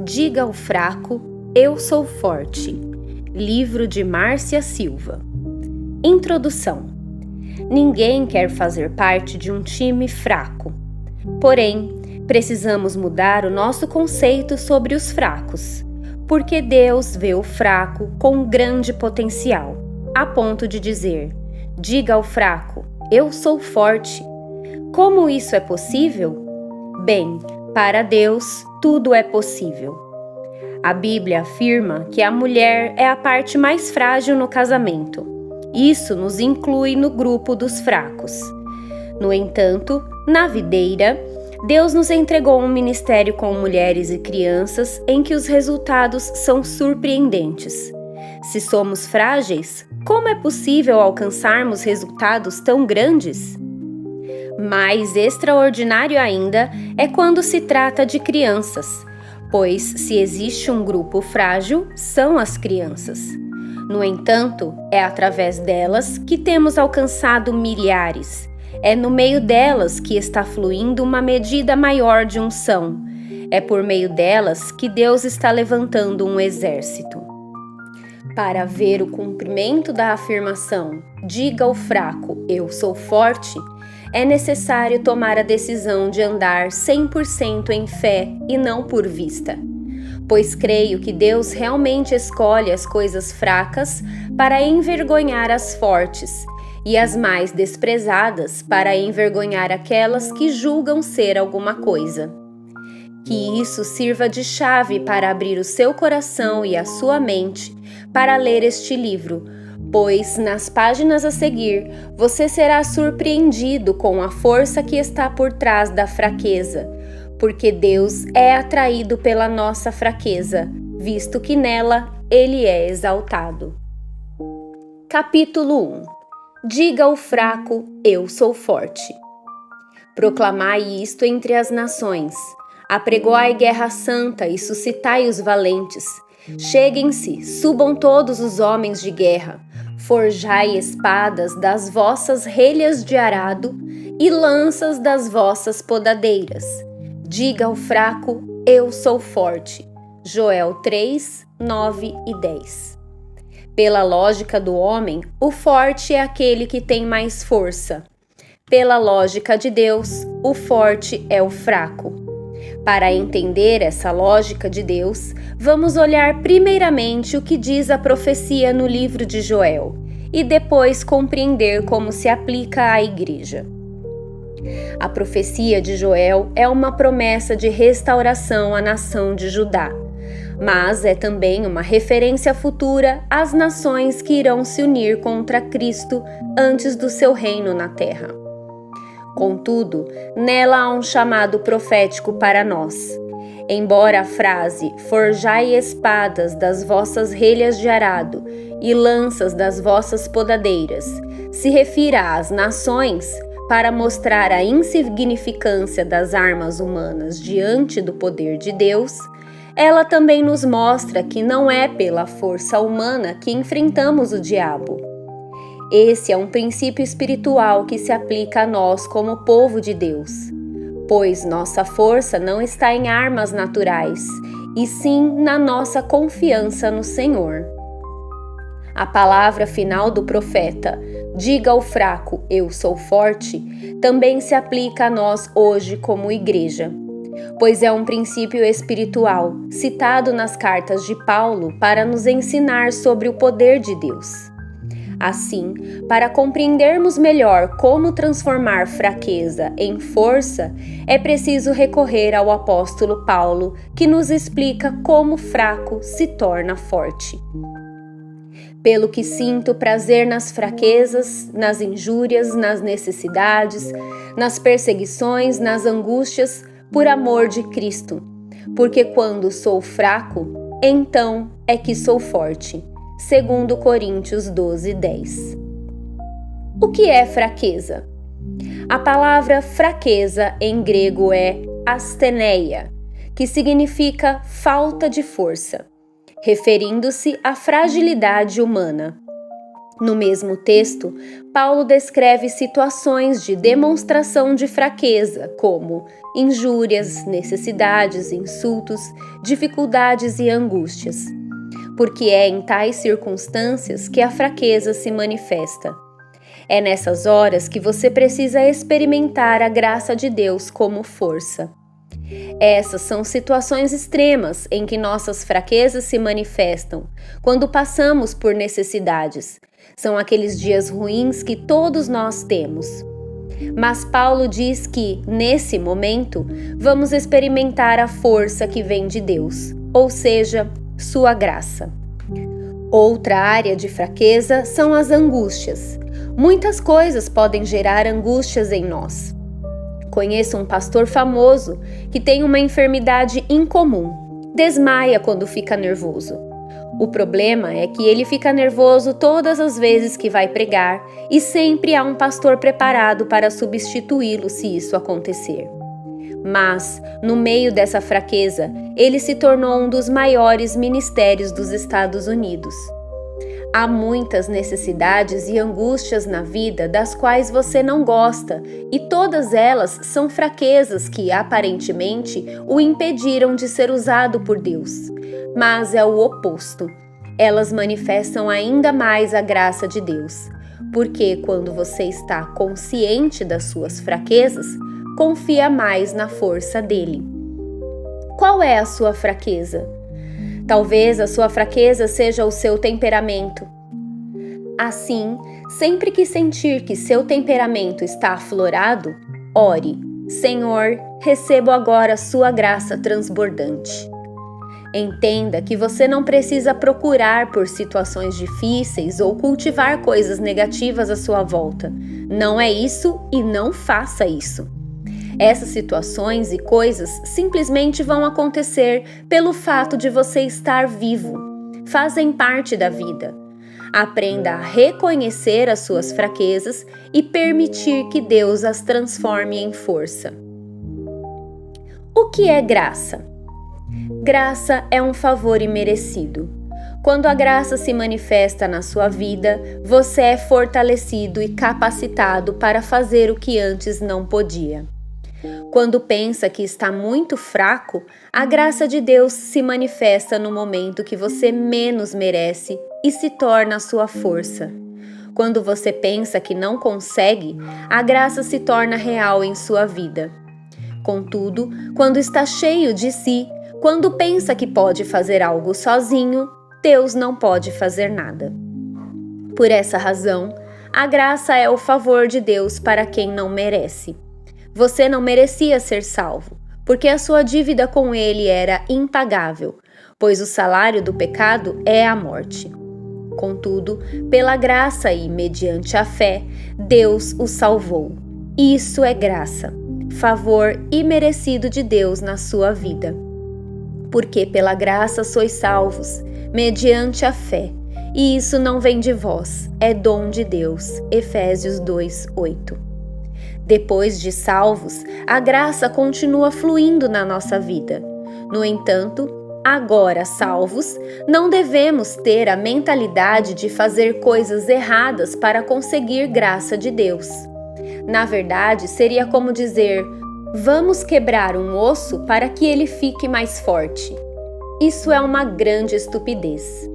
Diga ao fraco, eu sou forte. Livro de Márcia Silva. Introdução. Ninguém quer fazer parte de um time fraco. Porém, precisamos mudar o nosso conceito sobre os fracos, porque Deus vê o fraco com grande potencial, a ponto de dizer: diga ao fraco, eu sou forte. Como isso é possível? Bem, para Deus, tudo é possível. A Bíblia afirma que a mulher é a parte mais frágil no casamento. Isso nos inclui no grupo dos fracos. No entanto, na videira, Deus nos entregou um ministério com mulheres e crianças em que os resultados são surpreendentes. Se somos frágeis, como é possível alcançarmos resultados tão grandes? Mais extraordinário ainda é quando se trata de crianças, pois se existe um grupo frágil, são as crianças. No entanto, é através delas que temos alcançado milhares. É no meio delas que está fluindo uma medida maior de unção. É por meio delas que Deus está levantando um exército. Para ver o cumprimento da afirmação, diga ao fraco, eu sou forte, é necessário tomar a decisão de andar 100% em fé e não por vista. Pois creio que Deus realmente escolhe as coisas fracas para envergonhar as fortes e as mais desprezadas para envergonhar aquelas que julgam ser alguma coisa. Que isso sirva de chave para abrir o seu coração e a sua mente para ler este livro, pois nas páginas a seguir você será surpreendido com a força que está por trás da fraqueza, porque Deus é atraído pela nossa fraqueza, visto que nela Ele é exaltado. Capítulo 1. Diga ao fraco, eu sou forte. Proclamai isto entre as nações. Apregoai guerra santa e suscitai os valentes. Cheguem-se, subam todos os homens de guerra. Forjai espadas das vossas relhas de arado e lanças das vossas podadeiras. Diga ao fraco, eu sou forte. Joel 3, 9 e 10. Pela lógica do homem, o forte é aquele que tem mais força. Pela lógica de Deus, o forte é o fraco. Para entender essa lógica de Deus, vamos olhar primeiramente o que diz a profecia no livro de Joel e depois compreender como se aplica à igreja. A profecia de Joel é uma promessa de restauração à nação de Judá, mas é também uma referência futura às nações que irão se unir contra Cristo antes do seu reino na terra. Contudo, nela há um chamado profético para nós. Embora a frase forjai espadas das vossas relhas de arado e lanças das vossas podadeiras se refira às nações para mostrar a insignificância das armas humanas diante do poder de Deus, ela também nos mostra que não é pela força humana que enfrentamos o diabo. Esse é um princípio espiritual que se aplica a nós como povo de Deus, pois nossa força não está em armas naturais, e sim na nossa confiança no Senhor. A palavra final do profeta, diga ao fraco, eu sou forte, também se aplica a nós hoje como igreja, pois é um princípio espiritual citado nas cartas de Paulo para nos ensinar sobre o poder de Deus. Assim, para compreendermos melhor como transformar fraqueza em força, é preciso recorrer ao apóstolo Paulo, que nos explica como fraco se torna forte. Pelo que sinto prazer nas fraquezas, nas injúrias, nas necessidades, nas perseguições, nas angústias, por amor de Cristo. Porque quando sou fraco, então é que sou forte. 2 Coríntios 12, 10. O que é fraqueza? A palavra fraqueza em grego é asteneia, que significa falta de força, referindo-se à fragilidade humana. No mesmo texto, Paulo descreve situações de demonstração de fraqueza, como injúrias, necessidades, insultos, dificuldades e angústias, porque é em tais circunstâncias que a fraqueza se manifesta. É nessas horas que você precisa experimentar a graça de Deus como força. Essas são situações extremas em que nossas fraquezas se manifestam, quando passamos por necessidades. São aqueles dias ruins que todos nós temos. Mas Paulo diz que, nesse momento, vamos experimentar a força que vem de Deus, ou seja, sua graça. Outra área de fraqueza são as angústias. Muitas coisas podem gerar angústias em nós. Conheço um pastor famoso que tem uma enfermidade incomum. Desmaia quando fica nervoso. O problema é que ele fica nervoso todas as vezes que vai pregar e sempre há um pastor preparado para substituí-lo se isso acontecer. Mas, no meio dessa fraqueza, ele se tornou um dos maiores ministérios dos Estados Unidos. Há muitas necessidades e angústias na vida das quais você não gosta, e todas elas são fraquezas que, aparentemente, o impediram de ser usado por Deus. Mas é o oposto. Elas manifestam ainda mais a graça de Deus, porque quando você está consciente das suas fraquezas, confia mais na força dele. Qual é a sua fraqueza? Talvez a sua fraqueza seja o seu temperamento. Assim, sempre que sentir que seu temperamento está aflorado, ore: Senhor, recebo agora sua graça transbordante. Entenda que você não precisa procurar por situações difíceis ou cultivar coisas negativas à sua volta. Não é isso e não faça isso. Essas situações e coisas simplesmente vão acontecer pelo fato de você estar vivo. Fazem parte da vida. Aprenda a reconhecer as suas fraquezas e permitir que Deus as transforme em força. O que é graça? Graça é um favor imerecido. Quando a graça se manifesta na sua vida, você é fortalecido e capacitado para fazer o que antes não podia. Quando pensa que está muito fraco, a graça de Deus se manifesta no momento que você menos merece e se torna a sua força. Quando você pensa que não consegue, a graça se torna real em sua vida. Contudo, quando está cheio de si, quando pensa que pode fazer algo sozinho, Deus não pode fazer nada. Por essa razão, a graça é o favor de Deus para quem não merece. Você não merecia ser salvo, porque a sua dívida com Ele era impagável, pois o salário do pecado é a morte. Contudo, pela graça e mediante a fé, Deus o salvou. Isso é graça, favor imerecido de Deus na sua vida. Porque pela graça sois salvos, mediante a fé, e isso não vem de vós, é dom de Deus. Efésios 2:8. Depois de salvos, a graça continua fluindo na nossa vida. No entanto, agora salvos, não devemos ter a mentalidade de fazer coisas erradas para conseguir graça de Deus. Na verdade, seria como dizer: vamos quebrar um osso para que ele fique mais forte. Isso é uma grande estupidez.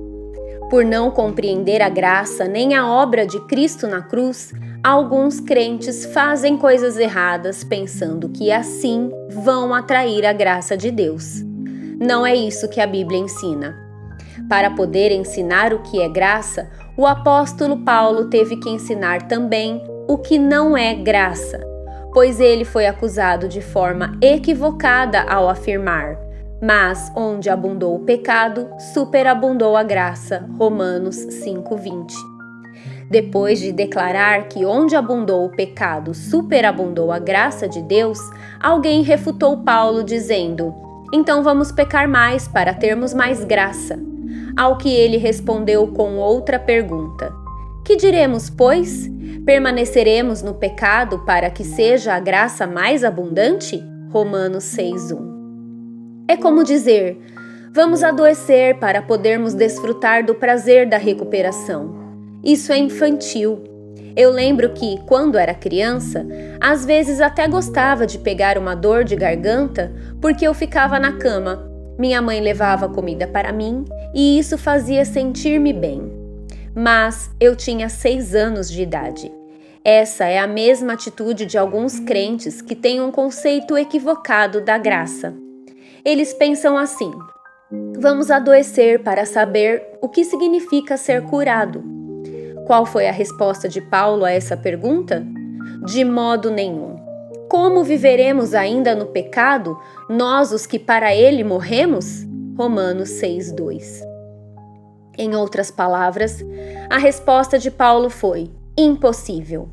Por não compreender a graça nem a obra de Cristo na cruz, alguns crentes fazem coisas erradas pensando que assim vão atrair a graça de Deus. Não é isso que a Bíblia ensina. Para poder ensinar o que é graça, o apóstolo Paulo teve que ensinar também o que não é graça, pois ele foi acusado de forma equivocada ao afirmar: mas onde abundou o pecado, superabundou a graça. Romanos 5:20. Depois de declarar que onde abundou o pecado, superabundou a graça de Deus, alguém refutou Paulo dizendo: então vamos pecar mais para termos mais graça. Ao que ele respondeu com outra pergunta: que diremos, pois? Permaneceremos no pecado para que seja a graça mais abundante? Romanos 6:1. É como dizer: vamos adoecer para podermos desfrutar do prazer da recuperação. Isso é infantil. Eu lembro que, quando era criança, às vezes até gostava de pegar uma dor de garganta porque eu ficava na cama. Minha mãe levava comida para mim e isso fazia sentir-me bem. Mas eu tinha 6 anos de idade. Essa é a mesma atitude de alguns crentes que têm um conceito equivocado da graça. Eles pensam assim: vamos adoecer para saber o que significa ser curado. Qual foi a resposta de Paulo a essa pergunta? De modo nenhum. Como viveremos ainda no pecado, nós os que para ele morremos? Romanos 6:2. Em outras palavras, a resposta de Paulo foi: impossível.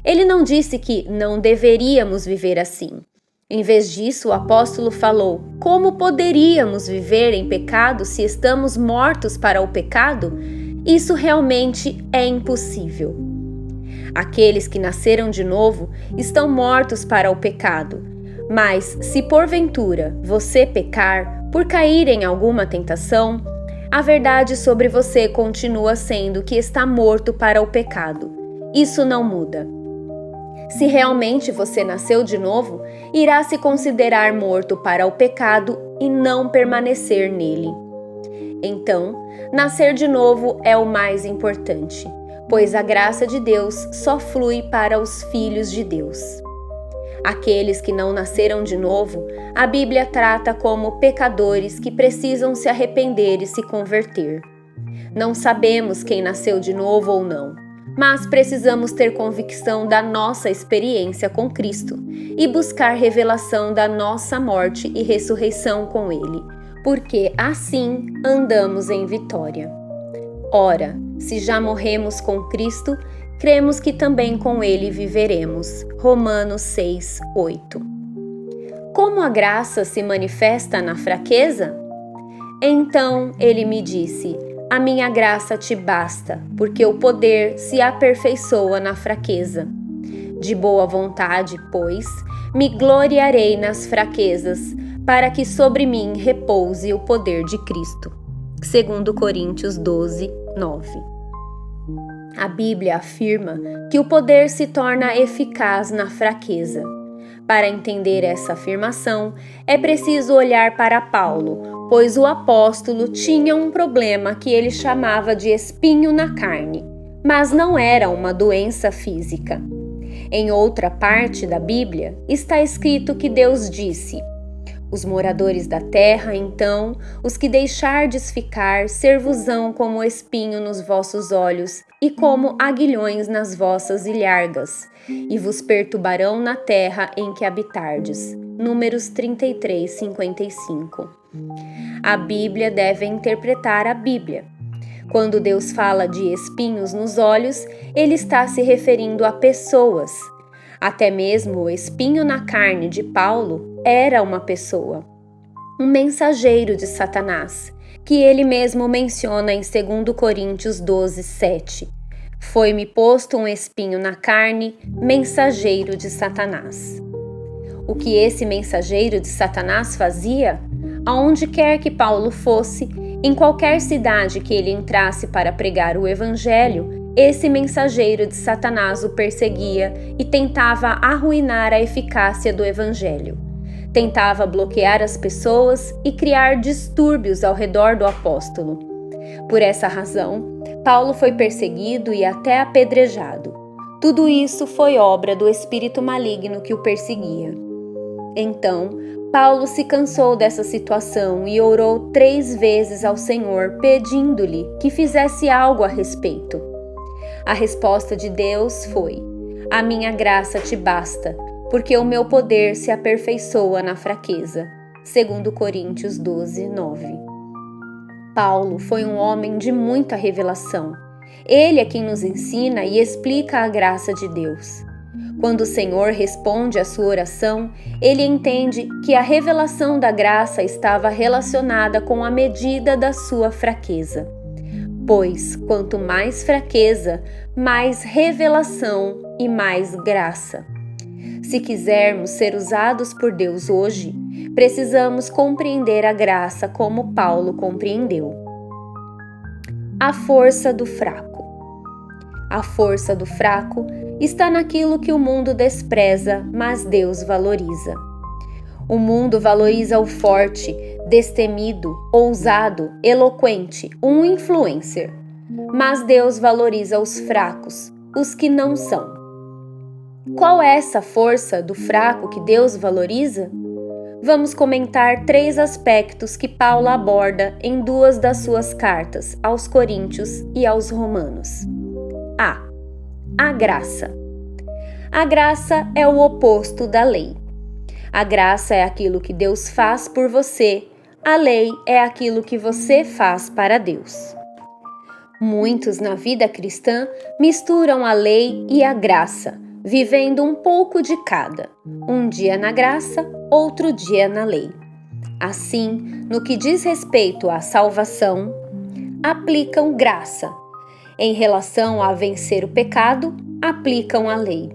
Ele não disse que não deveríamos viver assim. Em vez disso, o apóstolo falou: como poderíamos viver em pecado se estamos mortos para o pecado? Isso realmente é impossível. Aqueles que nasceram de novo estão mortos para o pecado. Mas se porventura você pecar por cair em alguma tentação, a verdade sobre você continua sendo que está morto para o pecado. Isso não muda. Se realmente você nasceu de novo, irá se considerar morto para o pecado e não permanecer nele. Então, nascer de novo é o mais importante, pois a graça de Deus só flui para os filhos de Deus. Aqueles que não nasceram de novo, a Bíblia trata como pecadores que precisam se arrepender e se converter. Não sabemos quem nasceu de novo ou não, mas precisamos ter convicção da nossa experiência com Cristo e buscar revelação da nossa morte e ressurreição com Ele, porque assim andamos em vitória. Ora, se já morremos com Cristo, cremos que também com Ele viveremos. Romanos 6:8. Como a graça se manifesta na fraqueza? Então ele me disse: a minha graça te basta, porque o poder se aperfeiçoa na fraqueza. De boa vontade, pois, me gloriarei nas fraquezas, para que sobre mim repouse o poder de Cristo. 2 Coríntios 12:9. A Bíblia afirma que o poder se torna eficaz na fraqueza. Para entender essa afirmação, é preciso olhar para Paulo, pois o apóstolo tinha um problema que ele chamava de espinho na carne, mas não era uma doença física. Em outra parte da Bíblia, está escrito que Deus disse: os moradores da terra, então, os que deixardes ficar, ser-vos-ão como espinho nos vossos olhos e como aguilhões nas vossas ilhargas, e vos perturbarão na terra em que habitardes. Números 33:55. A Bíblia deve interpretar a Bíblia. Quando Deus fala de espinhos nos olhos, ele está se referindo a pessoas. Até mesmo o espinho na carne de Paulo era uma pessoa, um mensageiro de Satanás, que ele mesmo menciona em 2 Coríntios 12:7. Foi-me posto um espinho na carne, mensageiro de Satanás. O que esse mensageiro de Satanás fazia? Aonde quer que Paulo fosse, em qualquer cidade que ele entrasse para pregar o evangelho, esse mensageiro de Satanás o perseguia e tentava arruinar a eficácia do evangelho. Tentava bloquear as pessoas e criar distúrbios ao redor do apóstolo. Por essa razão, Paulo foi perseguido e até apedrejado. Tudo isso foi obra do espírito maligno que o perseguia. Então, Paulo se cansou dessa situação e orou 3 vezes ao Senhor, pedindo-lhe que fizesse algo a respeito. A resposta de Deus foi: a minha graça te basta, porque o meu poder se aperfeiçoa na fraqueza. 2 Coríntios 12:9. Paulo foi um homem de muita revelação. Ele é quem nos ensina e explica a graça de Deus. Quando o Senhor responde à sua oração, ele entende que a revelação da graça estava relacionada com a medida da sua fraqueza. Pois, quanto mais fraqueza, mais revelação e mais graça. Se quisermos ser usados por Deus hoje, precisamos compreender a graça como Paulo compreendeu. A força do fraco. A força do fraco está naquilo que o mundo despreza, mas Deus valoriza. O mundo valoriza o forte, destemido, ousado, eloquente, um influencer. Mas Deus valoriza os fracos, os que não são. Qual é essa força do fraco que Deus valoriza? Vamos comentar 3 aspectos que Paulo aborda em 2 das suas cartas, aos Coríntios e aos Romanos. A graça. A graça é o oposto da lei. A graça é aquilo que Deus faz por você, a lei é aquilo que você faz para Deus. Muitos na vida cristã misturam a lei e a graça, vivendo um pouco de cada, um dia na graça, outro dia na lei. Assim, no que diz respeito à salvação, aplicam graça. Em relação a vencer o pecado, aplicam a lei.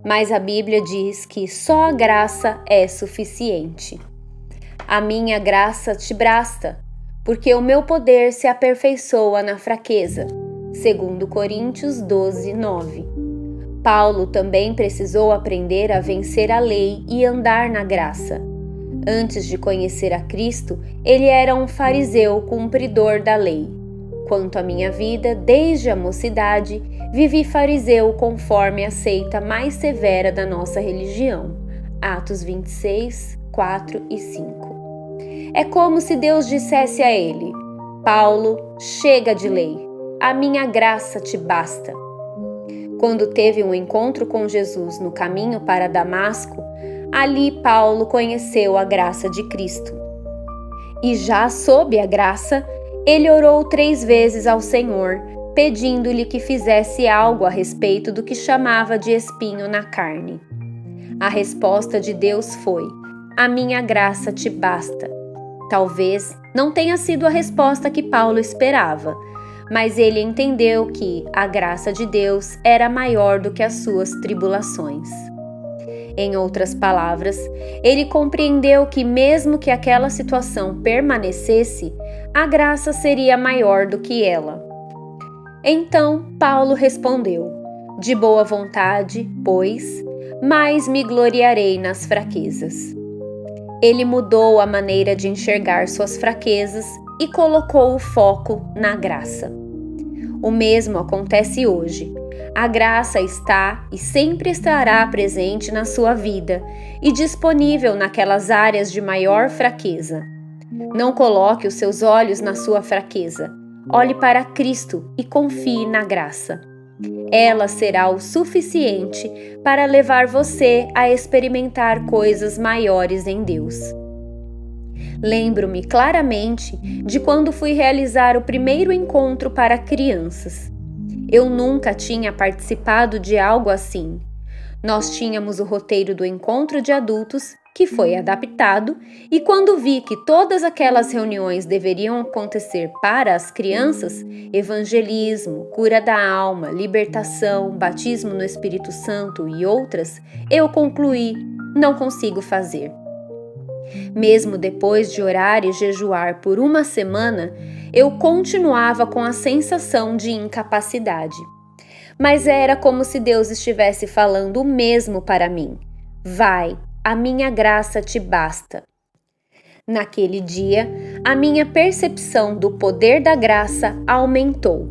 Mas a Bíblia diz que só a graça é suficiente. A minha graça te basta, porque o meu poder se aperfeiçoa na fraqueza. 2 Coríntios 12, 9. Paulo também precisou aprender a vencer a lei e andar na graça. Antes de conhecer a Cristo, ele era um fariseu cumpridor da lei. Quanto à minha vida, desde a mocidade, vivi fariseu conforme a seita mais severa da nossa religião. Atos 26, 4 e 5. É como se Deus dissesse a ele: Paulo, chega de lei, a minha graça te basta. Quando teve um encontro com Jesus no caminho para Damasco, ali Paulo conheceu a graça de Cristo. E já sob a graça, ele orou 3 vezes ao Senhor, pedindo-lhe que fizesse algo a respeito do que chamava de espinho na carne. A resposta de Deus foi: a minha graça te basta. Talvez não tenha sido a resposta que Paulo esperava, mas ele entendeu que a graça de Deus era maior do que as suas tribulações. Em outras palavras, ele compreendeu que mesmo que aquela situação permanecesse, a graça seria maior do que ela. Então Paulo respondeu: de boa vontade, pois, mais me gloriarei nas fraquezas. Ele mudou a maneira de enxergar suas fraquezas e colocou o foco na graça. O mesmo acontece hoje. A graça está e sempre estará presente na sua vida e disponível naquelas áreas de maior fraqueza. Não coloque os seus olhos na sua fraqueza. Olhe para Cristo e confie na graça. Ela será o suficiente para levar você a experimentar coisas maiores em Deus. Lembro-me claramente de quando fui realizar o primeiro encontro para crianças. Eu nunca tinha participado de algo assim. Nós tínhamos o roteiro do encontro de adultos, que foi adaptado, e quando vi que todas aquelas reuniões deveriam acontecer para as crianças, evangelismo, cura da alma, libertação, batismo no Espírito Santo e outras, eu concluí: não consigo fazer. Mesmo depois de orar e jejuar por 1 semana, eu continuava com a sensação de incapacidade. Mas era como se Deus estivesse falando o mesmo para mim: vai, a minha graça te basta. Naquele dia, a minha percepção do poder da graça aumentou,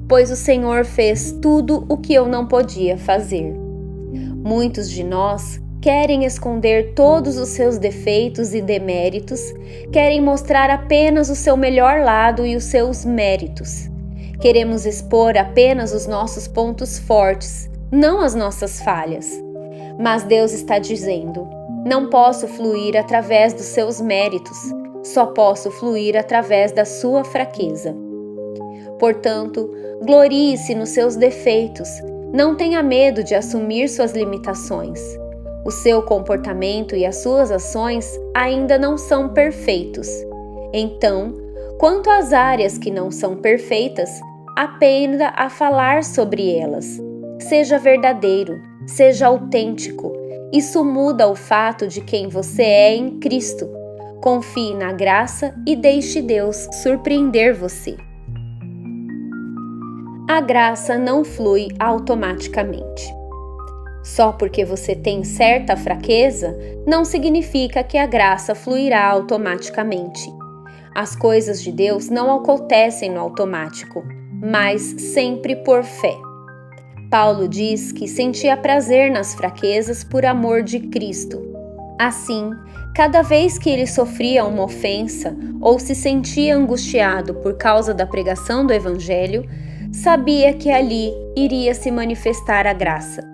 pois o Senhor fez tudo o que eu não podia fazer. Muitos de nós querem esconder todos os seus defeitos e deméritos, querem mostrar apenas o seu melhor lado e os seus méritos. Queremos expor apenas os nossos pontos fortes, não as nossas falhas. Mas Deus está dizendo: não posso fluir através dos seus méritos, só posso fluir através da sua fraqueza. Portanto, glorie-se nos seus defeitos, não tenha medo de assumir suas limitações. O seu comportamento e as suas ações ainda não são perfeitos. Então, quanto às áreas que não são perfeitas, aprenda a falar sobre elas. Seja verdadeiro, seja autêntico. Isso muda o fato de quem você é em Cristo. Confie na graça e deixe Deus surpreender você. a graça não flui automaticamente. Só porque você tem certa fraqueza, não significa que a graça fluirá automaticamente. As coisas de Deus não acontecem no automático, mas sempre por fé. Paulo diz que sentia prazer nas fraquezas por amor de Cristo. Assim, cada vez que ele sofria uma ofensa ou se sentia angustiado por causa da pregação do Evangelho, sabia que ali iria se manifestar a graça.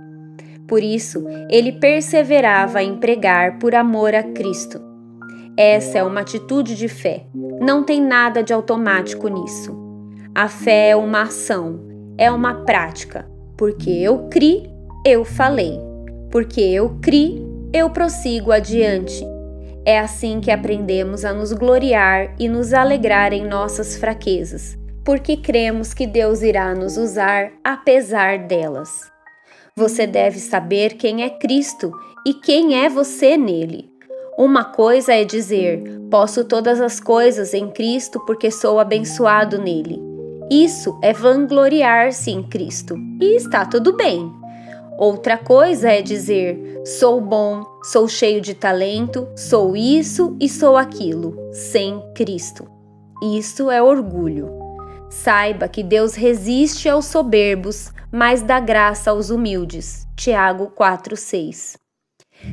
Por isso, ele perseverava em pregar por amor a Cristo. Essa é uma atitude de fé. Não tem nada de automático nisso. A fé é uma ação, é uma prática. Porque eu criei, eu falei. Porque eu criei, eu prossigo adiante. É assim que aprendemos a nos gloriar e nos alegrar em nossas fraquezas, porque cremos que Deus irá nos usar apesar delas. Você deve saber quem é Cristo e quem é você nele. Uma coisa é dizer, posso todas as coisas em Cristo porque sou abençoado nele. Isso é vangloriar-se em Cristo, e está tudo bem. Outra coisa é dizer, sou bom, sou cheio de talento, sou isso e sou aquilo, sem Cristo. Isso é orgulho. Saiba que Deus resiste aos soberbos, mas dá graça aos humildes. Tiago 4,6.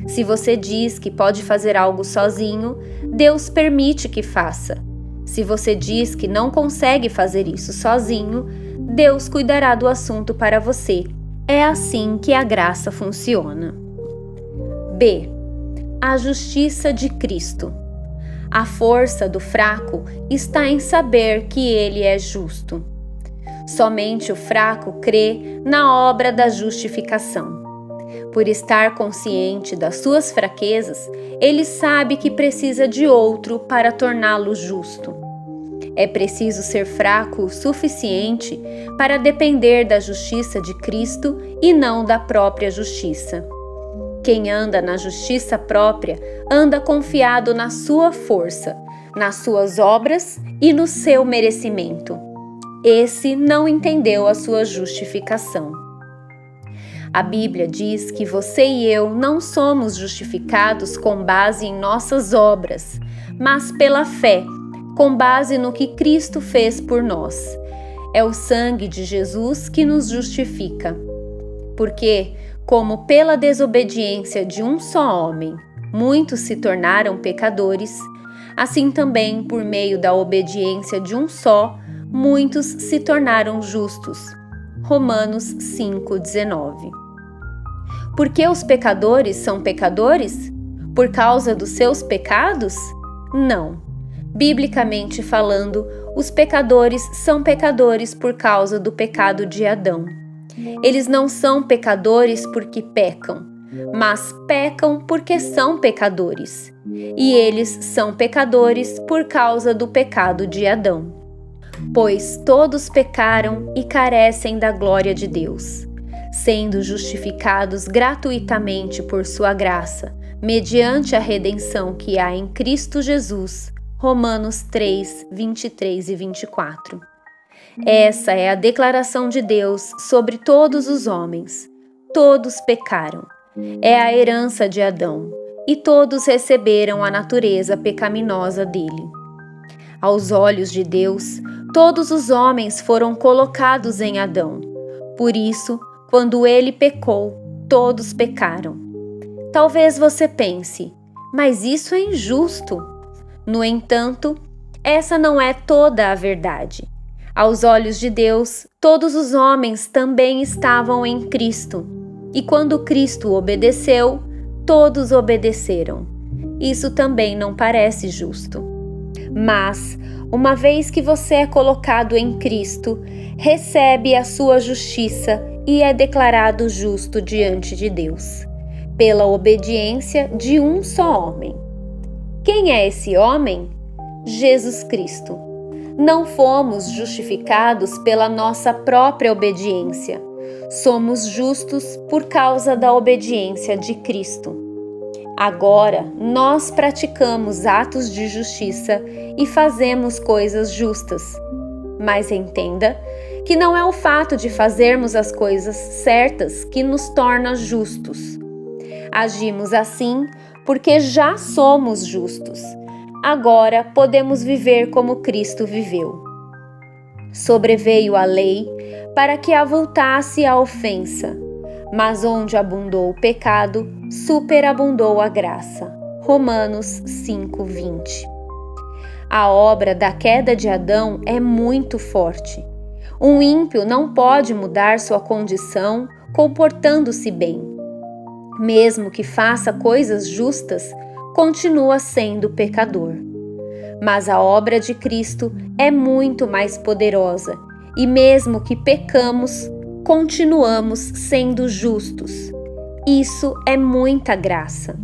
Se você diz que pode fazer algo sozinho, Deus permite que faça. Se você diz que não consegue fazer isso sozinho, Deus cuidará do assunto para você. É assim que a graça funciona. B. A justiça de Cristo. A força do fraco está em saber que ele é justo. Somente o fraco crê na obra da justificação. Por estar consciente das suas fraquezas, ele sabe que precisa de outro para torná-lo justo. É preciso ser fraco o suficiente para depender da justiça de Cristo e não da própria justiça. Quem anda na justiça própria anda confiado na sua força, nas suas obras e no seu merecimento. Esse não entendeu a sua justificação. A Bíblia diz que você e eu não somos justificados com base em nossas obras, mas pela fé, com base no que Cristo fez por nós. É o sangue de Jesus que nos justifica. Porque, como pela desobediência de um só homem, muitos se tornaram pecadores, assim também por meio da obediência de um só, muitos se tornaram justos. Romanos 5,19. Por que os pecadores são pecadores? Por causa dos seus pecados? Não. Biblicamente falando, os pecadores são pecadores por causa do pecado de Adão. Eles não são pecadores porque pecam, mas pecam porque são pecadores. E eles são pecadores por causa do pecado de Adão. Pois todos pecaram e carecem da glória de Deus, sendo justificados gratuitamente por sua graça, mediante a redenção que há em Cristo Jesus. Romanos 3, 23 e 24. Essa é a declaração de Deus sobre todos os homens. Todos pecaram. É a herança de Adão, e todos receberam a natureza pecaminosa dele. Aos olhos de Deus, todos os homens foram colocados em Adão. Por isso, quando ele pecou, todos pecaram. Talvez você pense, mas isso é injusto. No entanto, essa não é toda a verdade. Aos olhos de Deus, todos os homens também estavam em Cristo. E quando Cristo obedeceu, todos obedeceram. Isso também não parece justo. Mas, uma vez que você é colocado em Cristo, recebe a sua justiça e é declarado justo diante de Deus, pela obediência de um só homem. Quem é esse homem? Jesus Cristo. Não fomos justificados pela nossa própria obediência. Somos justos por causa da obediência de Cristo. Agora, nós praticamos atos de justiça e fazemos coisas justas. Mas entenda que não é o fato de fazermos as coisas certas que nos torna justos. Agimos assim porque já somos justos. Agora podemos viver como Cristo viveu. Sobreveio a lei para que avultasse a ofensa, mas onde abundou o pecado, superabundou a graça. Romanos 5:20. A obra da queda de Adão é muito forte. Um ímpio não pode mudar sua condição comportando-se bem. Mesmo que faça coisas justas, continua sendo pecador. Mas a obra de Cristo é muito mais poderosa e mesmo que pecamos, continuamos sendo justos. Isso é muita graça.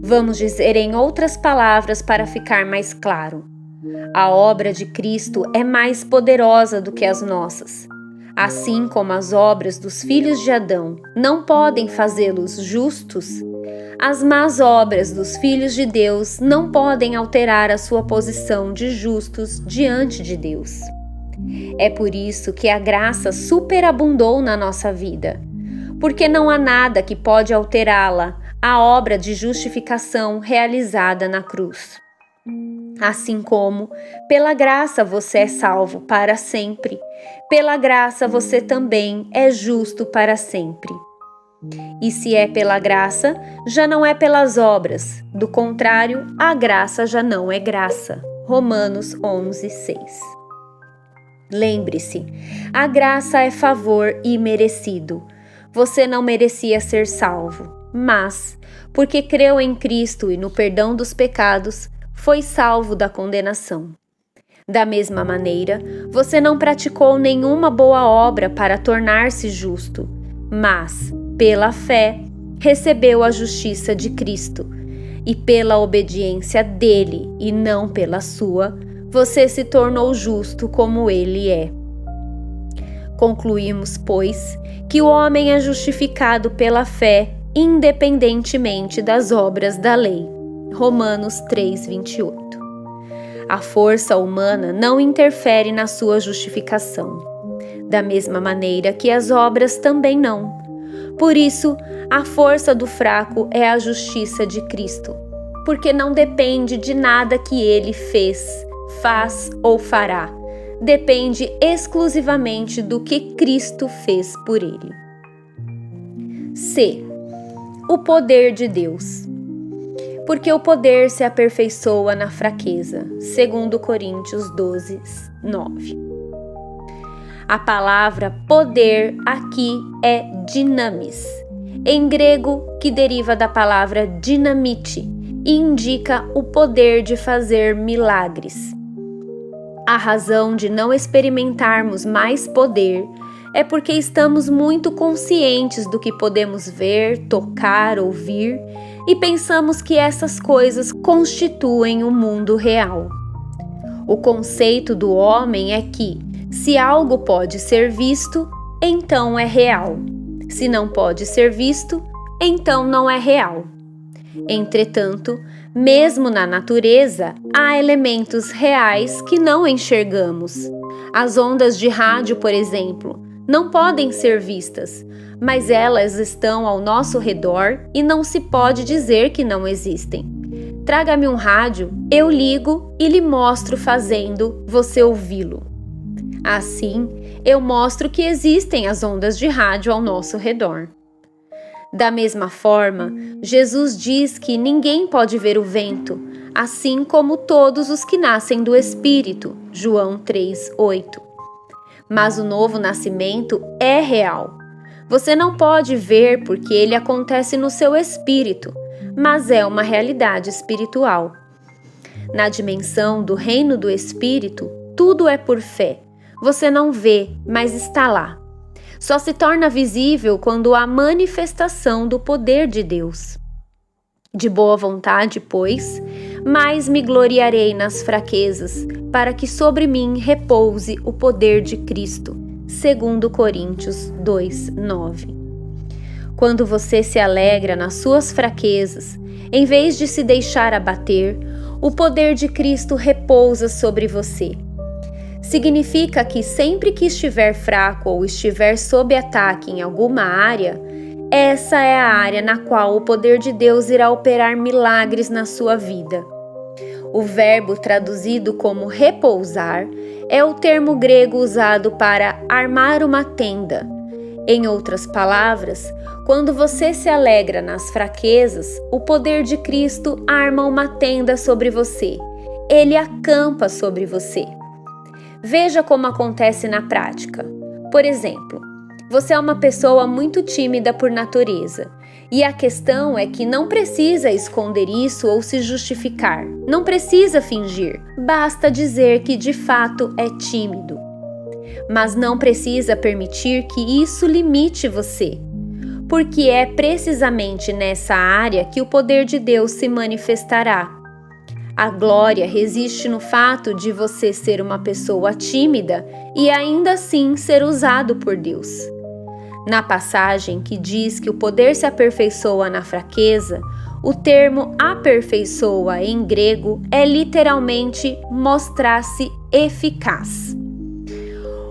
Vamos dizer em outras palavras para ficar mais claro. A obra de Cristo é mais poderosa do que as nossas. Assim como as obras dos filhos de Adão não podem fazê-los justos, as más obras dos filhos de Deus não podem alterar a sua posição de justos diante de Deus. É por isso que a graça superabundou na nossa vida, porque não há nada que pode alterá-la, a obra de justificação realizada na cruz. Assim como, pela graça você é salvo para sempre, pela graça você também é justo para sempre. E se é pela graça, já não é pelas obras. Do contrário, a graça já não é graça. Romanos 11:6. Lembre-se, a graça é favor imerecido. Você não merecia ser salvo, mas, porque creu em Cristo e no perdão dos pecados, foi salvo da condenação. Da mesma maneira, você não praticou nenhuma boa obra para tornar-se justo, mas, pela fé, recebeu a justiça de Cristo, e pela obediência dele e não pela sua, você se tornou justo como ele é. Concluímos, pois, que o homem é justificado pela fé, independentemente das obras da lei. Romanos 3:28. A força humana não interfere na sua justificação, da mesma maneira que as obras também não. Por isso, a força do fraco é a justiça de Cristo, porque não depende de nada que ele fez, faz ou fará. Depende exclusivamente do que Cristo fez por ele. C. O poder de Deus. Porque o poder se aperfeiçoa na fraqueza. 2 Coríntios 12:9. A palavra poder aqui é dinamis, em grego, que deriva da palavra dinamite e indica o poder de fazer milagres. A razão de não experimentarmos mais poder é porque estamos muito conscientes do que podemos ver, tocar, ouvir e pensamos que essas coisas constituem o mundo real. O conceito do homem é que, se algo pode ser visto, então é real. Se não pode ser visto, então não é real. Entretanto, mesmo na natureza, há elementos reais que não enxergamos. As ondas de rádio, por exemplo, não podem ser vistas, mas elas estão ao nosso redor e não se pode dizer que não existem. Traga-me um rádio, eu ligo e lhe mostro fazendo você ouvi-lo. Assim, eu mostro que existem as ondas de rádio ao nosso redor. Da mesma forma, Jesus diz que ninguém pode ver o vento, assim como todos os que nascem do Espírito, João 3:8. Mas o novo nascimento é real. Você não pode ver porque ele acontece no seu espírito, mas é uma realidade espiritual. Na dimensão do reino do Espírito, tudo é por fé. Você não vê, mas está lá. Só se torna visível quando há manifestação do poder de Deus. De boa vontade, pois, mais me gloriarei nas fraquezas, para que sobre mim repouse o poder de Cristo. 2 Coríntios 2:9. Quando você se alegra nas suas fraquezas, em vez de se deixar abater, o poder de Cristo repousa sobre você. Significa que sempre que estiver fraco ou estiver sob ataque em alguma área, essa é a área na qual o poder de Deus irá operar milagres na sua vida. O verbo traduzido como repousar é o termo grego usado para armar uma tenda. Em outras palavras, quando você se alegra nas fraquezas, o poder de Cristo arma uma tenda sobre você. Ele acampa sobre você. Veja como acontece na prática. Por exemplo, você é uma pessoa muito tímida por natureza, e a questão é que não precisa esconder isso ou se justificar. Não precisa fingir, basta dizer que de fato é tímido. Mas não precisa permitir que isso limite você, porque é precisamente nessa área que o poder de Deus se manifestará. A glória reside no fato de você ser uma pessoa tímida e ainda assim ser usado por Deus. Na passagem que diz que o poder se aperfeiçoa na fraqueza, o termo aperfeiçoa em grego é literalmente mostrar-se eficaz.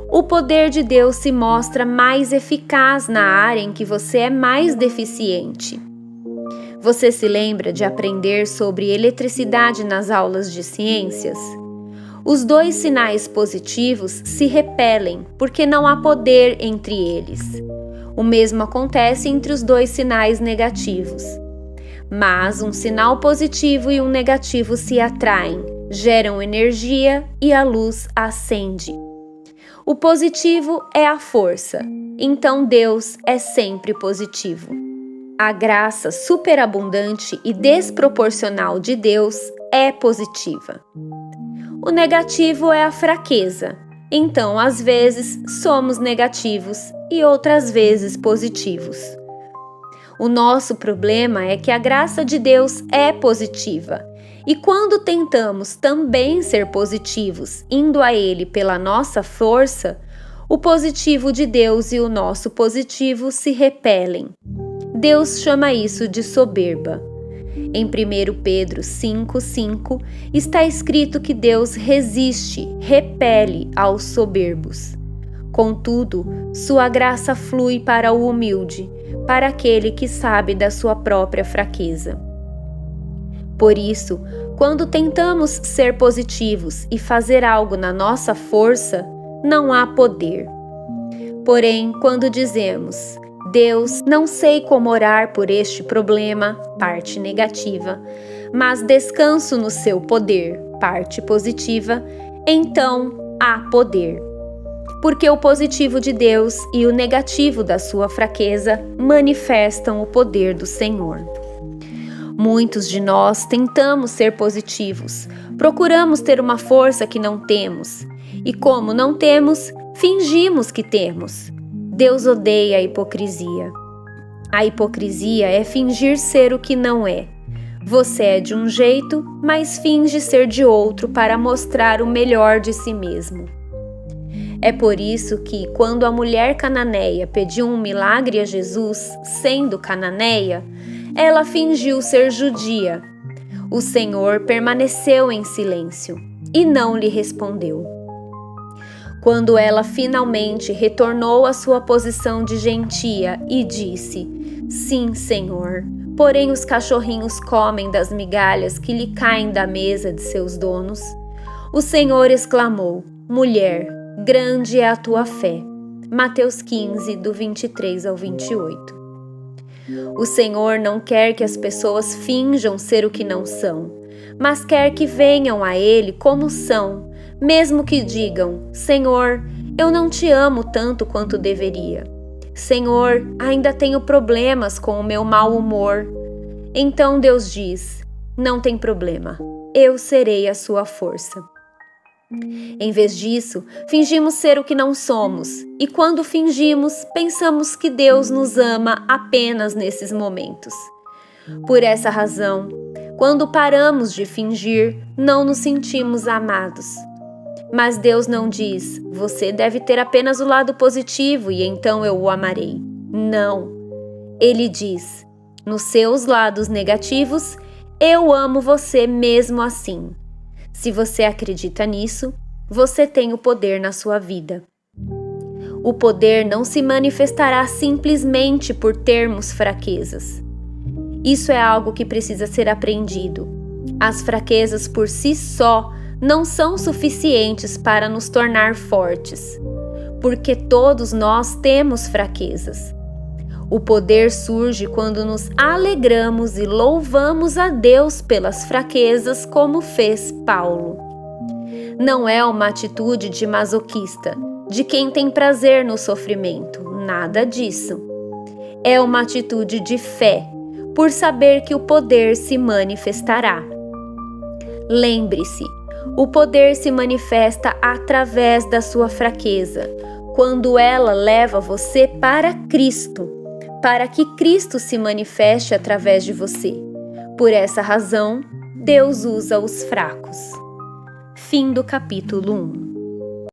O poder de Deus se mostra mais eficaz na área em que você é mais deficiente. Você se lembra de aprender sobre eletricidade nas aulas de ciências? Os dois sinais positivos se repelem porque não há poder entre eles. O mesmo acontece entre os dois sinais negativos. Mas um sinal positivo e um negativo se atraem, geram energia e a luz acende. O positivo é a força, então Deus é sempre positivo. A graça superabundante e desproporcional de Deus é positiva. O negativo é a fraqueza, então às vezes somos negativos e outras vezes positivos. O nosso problema é que a graça de Deus é positiva, e quando tentamos também ser positivos, indo a Ele pela nossa força, o positivo de Deus e o nosso positivo se repelem. Deus chama isso de soberba. Em 1 Pedro 5,5 está escrito que Deus resiste, repele aos soberbos. Contudo, sua graça flui para o humilde, para aquele que sabe da sua própria fraqueza. Por isso, quando tentamos ser positivos e fazer algo na nossa força, não há poder. Porém, quando dizemos, Deus, não sei como orar por este problema, parte negativa, mas descanso no seu poder, parte positiva, então há poder. Porque o positivo de Deus e o negativo da sua fraqueza manifestam o poder do Senhor. Muitos de nós tentamos ser positivos, procuramos ter uma força que não temos, e como não temos, fingimos que temos. Deus odeia a hipocrisia. A hipocrisia é fingir ser o que não é. Você é de um jeito, mas finge ser de outro para mostrar o melhor de si mesmo. É por isso que, quando a mulher cananeia pediu um milagre a Jesus, sendo cananeia, ela fingiu ser judia. O Senhor permaneceu em silêncio e não lhe respondeu. Quando ela finalmente retornou à sua posição de gentia e disse: Sim, Senhor, porém os cachorrinhos comem das migalhas que lhe caem da mesa de seus donos, o Senhor exclamou: Mulher, grande é a tua fé. Mateus 15, do 23 ao 28. O Senhor não quer que as pessoas finjam ser o que não são, mas quer que venham a Ele como são, mesmo que digam: Senhor, eu não te amo tanto quanto deveria. Senhor, ainda tenho problemas com o meu mau humor. Então Deus diz: não tem problema, eu serei a sua força. Em vez disso, fingimos ser o que não somos, e quando fingimos, pensamos que Deus nos ama apenas nesses momentos. Por essa razão, quando paramos de fingir, não nos sentimos amados. Mas Deus não diz: você deve ter apenas o lado positivo e então eu o amarei. Não. Ele diz: nos seus lados negativos, eu amo você mesmo assim. Se você acredita nisso, você tem o poder na sua vida. O poder não se manifestará simplesmente por termos fraquezas. Isso é algo que precisa ser aprendido. As fraquezas por si só não são suficientes para nos tornar fortes, porque todos nós temos fraquezas. O poder surge quando nos alegramos e louvamos a Deus pelas fraquezas, como fez Paulo. Não é uma atitude de masoquista, de quem tem prazer no sofrimento, nada disso. É uma atitude de fé, por saber que o poder se manifestará. Lembre-se, o poder se manifesta através da sua fraqueza, quando ela leva você para Cristo, para que Cristo se manifeste através de você. Por essa razão, Deus usa os fracos. Fim do capítulo 1.